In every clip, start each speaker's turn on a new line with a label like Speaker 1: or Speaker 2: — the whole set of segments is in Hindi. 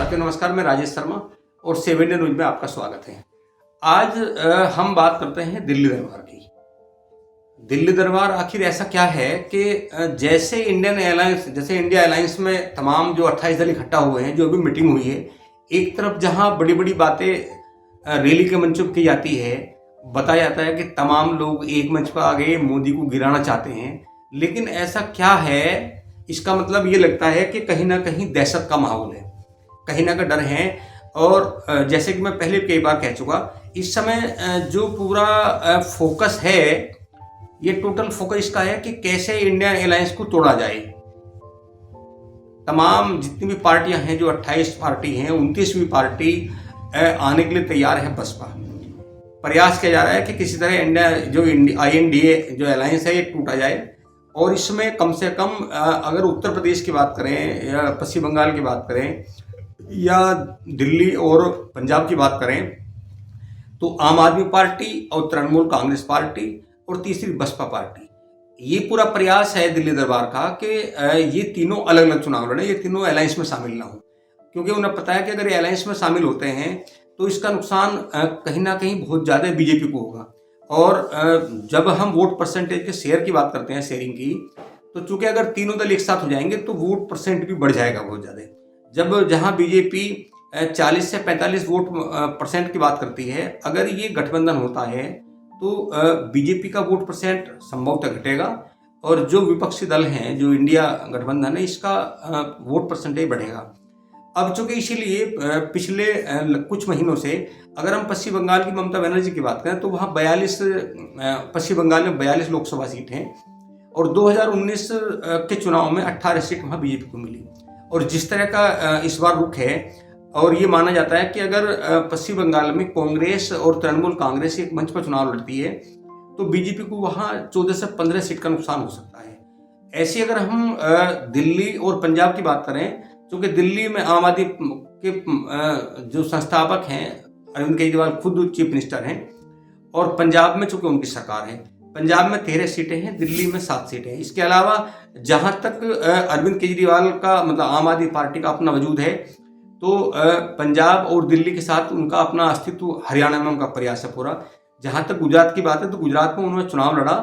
Speaker 1: साथियों नमस्कार, मैं राजेश शर्मा और 7 इंडिया न्यूज में आपका स्वागत है। आज हम बात करते हैं दिल्ली दरबार की। दिल्ली दरबार आखिर ऐसा क्या है कि जैसे इंडिया अलायंस में तमाम जो 28 दल इकट्ठा हुए हैं, जो अभी मीटिंग हुई है, एक तरफ जहां बड़ी बड़ी बातें रैली के मंच पर की जाती है, बताया जाता है कि तमाम लोग एक मंच पर आ गए, मोदी को गिराना चाहते हैं, लेकिन ऐसा क्या है? इसका मतलब ये लगता है कि कहीं ना कहीं दहशत का माहौल है, कहीं ना कहीं डर है। और जैसे कि मैं पहले कई बार कह चुका, इस समय जो पूरा फोकस है, ये टोटल फोकस इसका है कि कैसे इंडिया अलायंस को तोड़ा जाए। तमाम जितनी भी पार्टियां हैं, जो 28 पार्टी हैं, 29वीं पार्टी आने के लिए तैयार है। बसपा प्रयास किया जा रहा है कि किसी तरह INDA जो अलायंस है ये टूटा जाए। और इसमें कम से कम अगर उत्तर प्रदेश की बात करें या पश्चिम बंगाल की बात करें या दिल्ली और पंजाब की बात करें, तो आम आदमी पार्टी और तृणमूल कांग्रेस पार्टी और तीसरी बसपा पार्टी, ये पूरा प्रयास है दिल्ली दरबार का कि ये तीनों अलग अलग चुनाव लड़े, ये तीनों अलायंस में शामिल ना हो, क्योंकि उन्हें पता है कि अगर ये अलायंस में शामिल होते हैं तो इसका नुकसान कहीं ना कहीं बहुत ज़्यादा बीजेपी को होगा। और जब हम वोट परसेंटेज के शेयर की बात करते हैं, शेयरिंग की, तो चूंकि अगर तीनों दल एक साथ हो जाएंगे तो वोट परसेंट भी बढ़ जाएगा बहुत ज़्यादा। जहां बीजेपी 40 से 45 वोट परसेंट की बात करती है, अगर ये गठबंधन होता है तो बीजेपी का वोट परसेंट संभवतः घटेगा और जो विपक्षी दल हैं, जो इंडिया गठबंधन है, इसका वोट परसेंटेज बढ़ेगा। अब चूंकि इसीलिए पिछले कुछ महीनों से अगर हम पश्चिम बंगाल की ममता बनर्जी की बात करें तो वहाँ 42 पश्चिम बंगाल में 42 लोकसभा सीट हैं और 2019 के चुनाव में 18 सीट वहाँ बीजेपी को मिली। और जिस तरह का इस बार रुख है, और ये माना जाता है कि अगर पश्चिम बंगाल में कांग्रेस और तृणमूल कांग्रेस एक मंच पर चुनाव लड़ती है तो बीजेपी को वहाँ 14 से 15 सीट का नुकसान हो सकता है। ऐसी अगर हम दिल्ली और पंजाब की बात करें, क्योंकि दिल्ली में आम आदमी के जो संस्थापक हैं अरविंद केजरीवाल खुद चीफ मिनिस्टर हैं, और पंजाब में चूंकि उनकी सरकार है, पंजाब में 13 सीटें हैं, दिल्ली में 7 सीटें हैं। इसके अलावा जहां तक अरविंद केजरीवाल का मतलब आम आदमी पार्टी का अपना वजूद है, तो पंजाब और दिल्ली के साथ उनका अपना अस्तित्व हरियाणा में उनका प्रयास है पूरा। जहां तक गुजरात की बात है तो गुजरात में उन्होंने चुनाव लड़ा,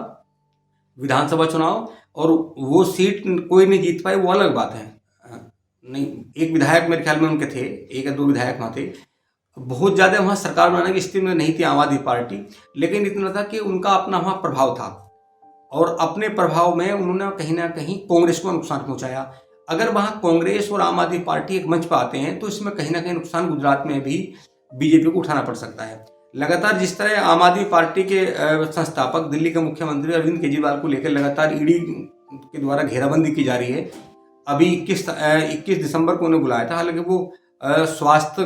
Speaker 1: विधानसभा चुनाव, और वो सीट कोई नहीं जीत पाए, वो अलग बात है। नहीं, एक विधायक मेरे ख्याल में उनके थे, 1 या 2 विधायक वहाँ थे। बहुत ज़्यादा वहाँ सरकार बनाने की स्थिति में नहीं थी आम आदमी पार्टी, लेकिन इतना था कि उनका अपना वहाँ प्रभाव था और अपने प्रभाव में उन्होंने कहीं ना कहीं कांग्रेस को नुकसान पहुँचाया। अगर वहाँ कांग्रेस और आम आदमी पार्टी एक मंच पर आते हैं तो इसमें कहीं ना कहीं नुकसान गुजरात में भी बीजेपी को उठाना पड़ सकता है। लगातार जिस तरह आम आदमी पार्टी के संस्थापक दिल्ली के मुख्यमंत्री अरविंद केजरीवाल को लेकर लगातार ईडी के द्वारा घेराबंदी की जा रही है। अभी 21 दिसंबर को उन्हें बुलाया था, हालांकि वो स्वास्थ्य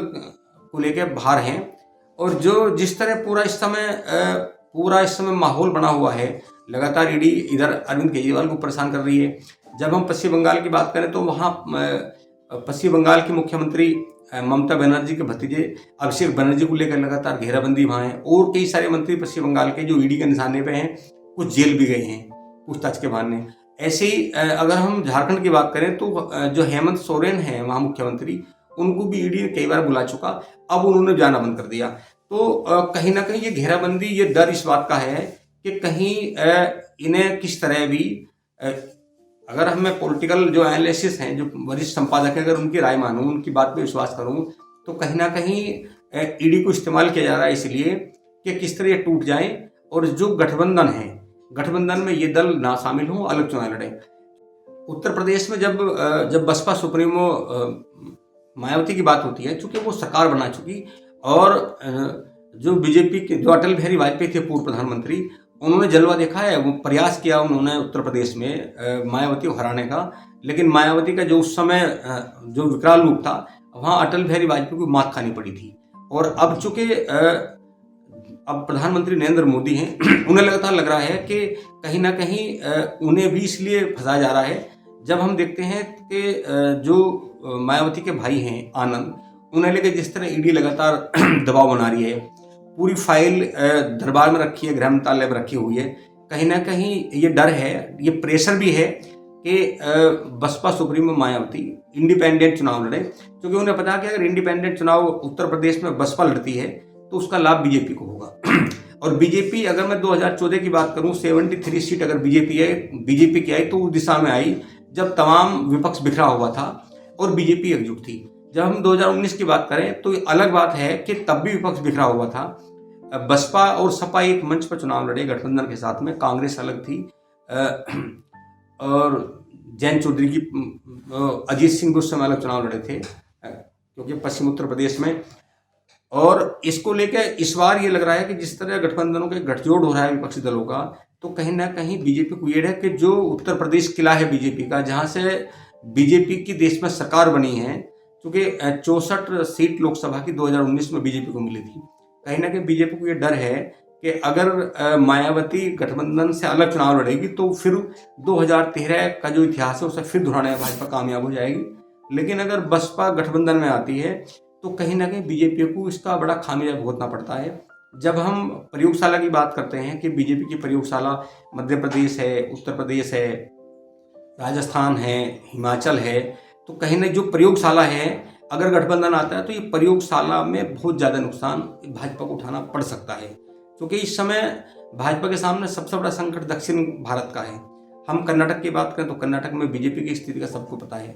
Speaker 1: को लेकर बाहर हैं। और जो जिस तरह पूरा इस समय माहौल बना हुआ है, लगातार ईडी इधर अरविंद केजरीवाल को परेशान कर रही है। जब हम पश्चिम बंगाल की बात करें तो वहाँ पश्चिम बंगाल की मुख्यमंत्री ममता बनर्जी के भतीजे अभिषेक बनर्जी को लेकर लगातार घेराबंदी वहाँ है, और कई सारे मंत्री पश्चिम बंगाल के जो ईडी के निशाने पे हैं, कुछ जेल भी गए हैं पूछताछ के बहाने। ऐसे ही अगर हम झारखंड की बात करें तो जो हेमंत सोरेन हैं वहाँ मुख्यमंत्री, उनको भी ईडी ने कई बार बुला चुका, अब उन्होंने जाना बंद कर दिया। तो कहीं ना कहीं ये घेराबंदी, ये डर इस बात का है कि कहीं इन्हें किस तरह भी, अगर हमें पॉलिटिकल जो एनालिसिस हैं, जो वरिष्ठ संपादक हैं, अगर उनकी राय मानूं, उनकी बात पे विश्वास करूं, तो कहीं ना कहीं ईडी को इस्तेमाल किया जा रहा है इसलिए कि किस तरह ये टूट जाए और जो गठबंधन में ये दल ना शामिल हों, अलग चुनाव लड़ें। उत्तर प्रदेश में जब बसपा सुप्रीमो मायावती की बात होती है, चूंकि वो सरकार बना चुकी, और जो बीजेपी के जो अटल बिहारी वाजपेयी थे पूर्व प्रधानमंत्री, उन्होंने जलवा देखा है, वो प्रयास किया उन्होंने उत्तर प्रदेश में मायावती को हराने का, लेकिन मायावती का जो उस समय जो विकराल रूप था, वहाँ अटल बिहारी वाजपेयी को मात खानी पड़ी थी। और अब चूंकि अब प्रधानमंत्री नरेंद्र मोदी हैं, उन्हें लगातार लग रहा है कि कहीं ना कहीं उन्हें भी इसलिए फंसाया जा रहा है। जब हम देखते हैं कि जो मायावती के भाई हैं आनंद, उन्हें लेकर जिस तरह ईडी लगातार दबाव बना रही है, पूरी फाइल दरबार में रखी है, गृह मंत्रालय में रखी हुई है, कहीं ना कहीं ये डर है, ये प्रेशर भी है कि बसपा सुप्रीमो मायावती इंडिपेंडेंट चुनाव लड़े, क्योंकि उन्हें पता कि अगर इंडिपेंडेंट चुनाव उत्तर प्रदेश में बसपा लड़ती है तो उसका लाभ बीजेपी को होगा। और बीजेपी, अगर मैं 2014 की बात करूं, 73 सीट अगर बीजेपी की आई तो उस दिशा में आई जब तमाम विपक्ष बिखरा हुआ था और बीजेपी एकजुट थी। जब हम 2019 की बात करें तो अलग बात है कि तब भी विपक्ष बिखरा हुआ था। बसपा और सपा एक मंच पर चुनाव लड़े गठबंधन के साथ में, कांग्रेस अलग थी और जैन चौधरी की अजीत सिंह भी उस समय अलग चुनाव लड़े थे क्योंकि पश्चिम उत्तर प्रदेश में। और इसको लेकर इस बार ये लग रहा है कि जिस तरह गठबंधनों के गठजोड़ हो रहा है विपक्षी दलों का, तो कहीं ना कहीं बीजेपी को ये है कि जो उत्तर प्रदेश किला है बीजेपी का, जहां से बीजेपी की देश में सरकार बनी है, क्योंकि 64 सीट लोकसभा की 2019 में बीजेपी को मिली थी, कहीं ना कहीं बीजेपी को ये डर है कि अगर मायावती गठबंधन से अलग चुनाव लड़ेगी तो फिर 2013 का जो इतिहास है उसे फिर दोहराने में भाजपा कामयाब हो जाएगी। लेकिन अगर बसपा गठबंधन में आती है तो कहीं ना कहीं बीजेपी को इसका बड़ा खामियाजा भुगतना पड़ता है। जब हम प्रयोगशाला की बात करते हैं कि बीजेपी की प्रयोगशाला मध्य प्रदेश है, उत्तर प्रदेश है, राजस्थान है, हिमाचल है, तो कहीं ना जो प्रयोगशाला है, अगर गठबंधन आता है तो ये प्रयोगशाला में बहुत ज़्यादा नुकसान भाजपा को उठाना पड़ सकता है, क्योंकि इस समय भाजपा के सामने सबसे बड़ा संकट दक्षिण भारत का है। हम कर्नाटक की बात करें तो कर्नाटक में बीजेपी की स्थिति का सबको पता है,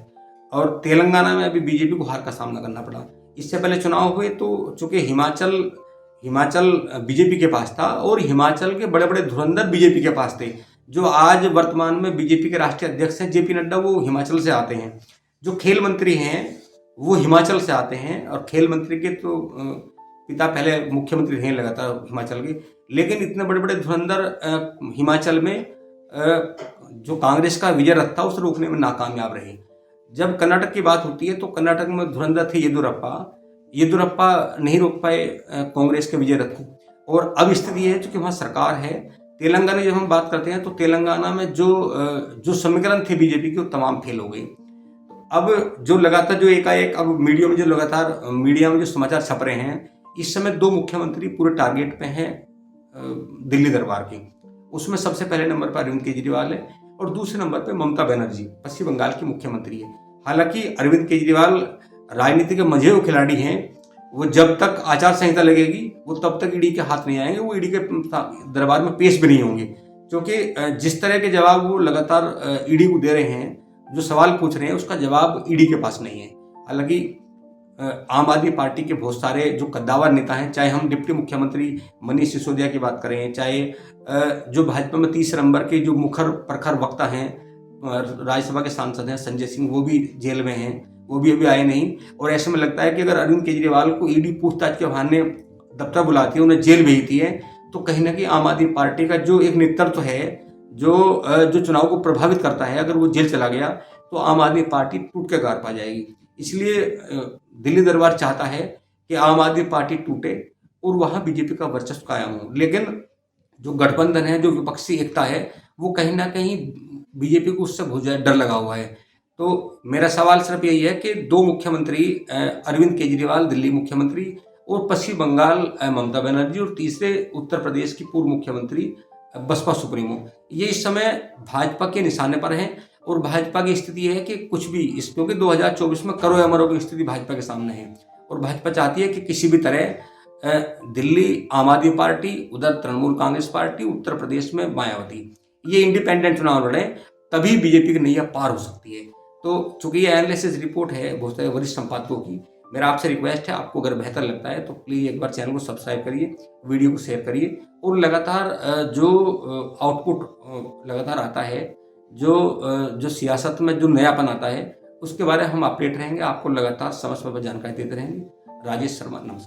Speaker 1: और तेलंगाना में अभी बीजेपी को हार का सामना करना पड़ा। इससे पहले चुनाव हुए तो चूंकि हिमाचल बीजेपी के पास था और हिमाचल के बड़े बड़े धुरंधर बीजेपी के पास थे। जो आज वर्तमान में बीजेपी के राष्ट्रीय अध्यक्ष हैं जेपी नड्डा, वो हिमाचल से आते हैं। जो खेल मंत्री हैं वो हिमाचल से आते हैं, और खेल मंत्री के तो पिता पहले मुख्यमंत्री रहे लगातार हिमाचल के। लेकिन इतने बड़े बड़े धुरंधर हिमाचल में जो कांग्रेस का विजय रथ था उसे रोकने में नाकामयाब रहे। जब कर्नाटक की बात होती है तो कर्नाटक में धुरंधर थे येदुरप्पा नहीं रोक पाए कांग्रेस के विजय रथ को। और अब स्थिति है चूंकि वहाँ सरकार है। तेलंगाना जब हम बात करते हैं तो तेलंगाना में जो समीकरण थे बीजेपी के वो तमाम फेल हो गए। अब जो लगातार जो एकाएक अब मीडिया में जो समाचार छप रहे हैं, इस समय 2 मुख्यमंत्री पूरे टारगेट पे हैं दिल्ली दरबार के। उसमें सबसे पहले नंबर पर अरविंद केजरीवाल है और दूसरे नंबर पर ममता बनर्जी पश्चिम बंगाल की मुख्यमंत्री है। हालांकि अरविंद केजरीवाल राजनीति के मजे हुए खिलाड़ी हैं, वो जब तक आचार संहिता लगेगी वो तब तक ईडी के हाथ नहीं आएंगे, वो ईडी के दरबार में पेश भी नहीं होंगे, क्योंकि जिस तरह के जवाब वो लगातार ईडी को दे रहे हैं, जो सवाल पूछ रहे हैं उसका जवाब ईडी के पास नहीं है। हालांकि आम आदमी पार्टी के बहुत सारे जो कद्दावर नेता हैं, चाहे हम डिप्टी मुख्यमंत्री मनीष सिसोदिया की बात करें, चाहे जो भाजपा में 30 नंबर के जो मुखर प्रखर वक्ता हैं, राज्यसभा के सांसद हैं संजय सिंह, वो भी जेल में हैं, वो भी अभी आए नहीं। और ऐसे में लगता है कि अगर अरविंद केजरीवाल को ईडी पूछताछ के बहाने दफ्तर बुलाती है, उन्हें जेल भेजती है, तो कहीं ना कहीं आम आदमी पार्टी का जो एक नेतृत्व है जो चुनाव को प्रभावित करता है, अगर वो जेल चला गया तो आम आदमी पार्टी टूट के गार पा जाएगी। इसलिए दिल्ली दरबार चाहता है कि आम आदमी पार्टी टूटे और वहाँ बीजेपी का वर्चस्व कायम हो। लेकिन जो गठबंधन है, जो विपक्षी एकता है, वो कहीं ना कहीं बीजेपी को उससे बहुत ज़्यादा डर लगा हुआ है। तो मेरा सवाल सिर्फ यही है कि 2 मुख्यमंत्री अरविंद केजरीवाल दिल्ली मुख्यमंत्री और पश्चिम बंगाल ममता बनर्जी और तीसरे उत्तर प्रदेश की पूर्व मुख्यमंत्री बसपा सुप्रीमो, ये इस समय भाजपा के निशाने पर हैं। और भाजपा की स्थिति है कि कुछ भी क्योंकि 2024 में करो या मरो की स्थिति भाजपा के सामने है, और भाजपा चाहती है कि किसी भी तरह दिल्ली आम आदमी पार्टी, उधर तृणमूल कांग्रेस पार्टी, उत्तर प्रदेश में मायावती, ये इंडिपेंडेंट चुनाव लड़े, तभी बीजेपी की नैया पार हो सकती है। तो चूंकि ये एनालिसिस रिपोर्ट है बहुत सारे वरिष्ठ संपादकों की, मेरा आपसे रिक्वेस्ट है, आपको अगर बेहतर लगता है तो प्लीज़ एक बार चैनल को सब्सक्राइब करिए, वीडियो को शेयर करिए, और लगातार जो आउटपुट लगातार आता है, जो सियासत में जो नयापन आता है, उसके बारे में हम अपडेट रहेंगे, आपको लगातार समय समय पर जानकारी देते रहेंगे। राजेश शर्मा, नमस्कार।